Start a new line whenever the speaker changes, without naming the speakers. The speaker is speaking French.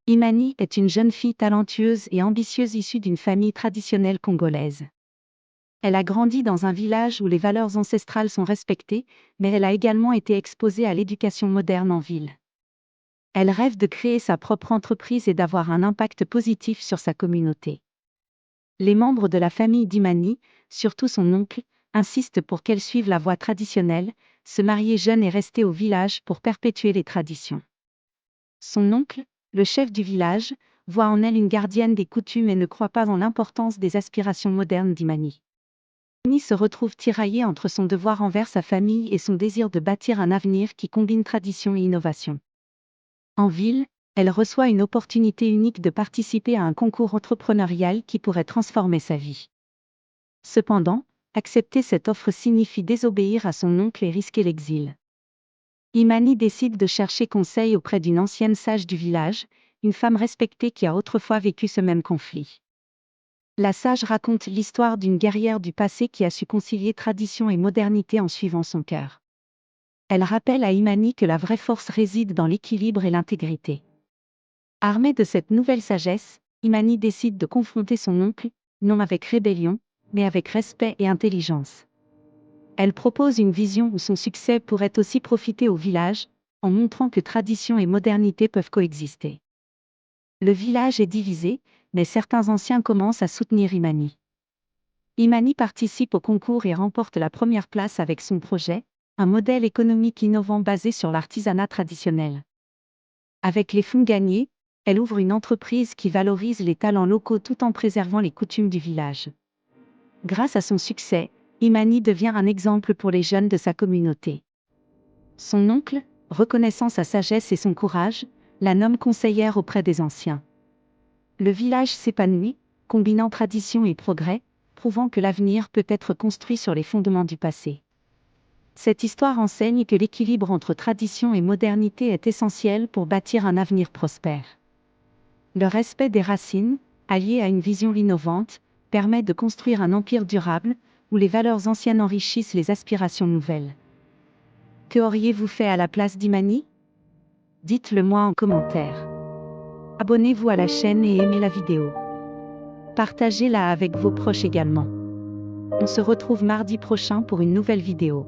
Imani est une jeune fille talentueuse et ambitieuse issue d'une famille traditionnelle congolaise. Elle a grandi dans un village où les valeurs ancestrales sont respectées, mais elle a également été exposée à l'éducation moderne en ville. Elle rêve de créer sa propre entreprise et d'avoir un impact positif sur sa communauté. Les membres de la famille d'Imani, surtout son oncle, insistent pour qu'elle suive la voie traditionnelle, se marier jeune et rester au village pour perpétuer les traditions. Son oncle, le chef du village, voit en elle une gardienne des coutumes et ne croit pas en l'importance des aspirations modernes d'Imani. Imani se retrouve tiraillée entre son devoir envers sa famille et son désir de bâtir un avenir qui combine tradition et innovation. En ville, elle reçoit une opportunité unique de participer à un concours entrepreneurial qui pourrait transformer sa vie. Cependant, accepter cette offre signifie désobéir à son oncle et risquer l'exil. Imani décide de chercher conseil auprès d'une ancienne sage du village, une femme respectée qui a autrefois vécu ce même conflit. La sage raconte l'histoire d'une guerrière du passé qui a su concilier tradition et modernité en suivant son cœur. Elle rappelle à Imani que la vraie force réside dans l'équilibre et l'intégrité. Armée de cette nouvelle sagesse, Imani décide de confronter son oncle, non avec rébellion, mais avec respect et intelligence. Elle propose une vision où son succès pourrait aussi profiter au village, en montrant que tradition et modernité peuvent coexister. Le village est divisé, mais certains anciens commencent à soutenir Imani. Imani participe au concours et remporte la première place avec son projet, un modèle économique innovant basé sur l'artisanat traditionnel. Avec les fonds gagnés, elle ouvre une entreprise qui valorise les talents locaux tout en préservant les coutumes du village. Grâce à son succès, Imani devient un exemple pour les jeunes de sa communauté. Son oncle, reconnaissant sa sagesse et son courage, la nomme conseillère auprès des anciens. Le village s'épanouit, combinant tradition et progrès, prouvant que l'avenir peut être construit sur les fondements du passé. Cette histoire enseigne que l'équilibre entre tradition et modernité est essentiel pour bâtir un avenir prospère. Le respect des racines, allié à une vision innovante, permet de construire un empire durable, où les valeurs anciennes enrichissent les aspirations nouvelles. Que auriez-vous fait à la place d'Imani? Dites-le moi en commentaire. Abonnez-vous à la chaîne et aimez la vidéo. Partagez-la avec vos proches également. On se retrouve mardi prochain pour une nouvelle vidéo.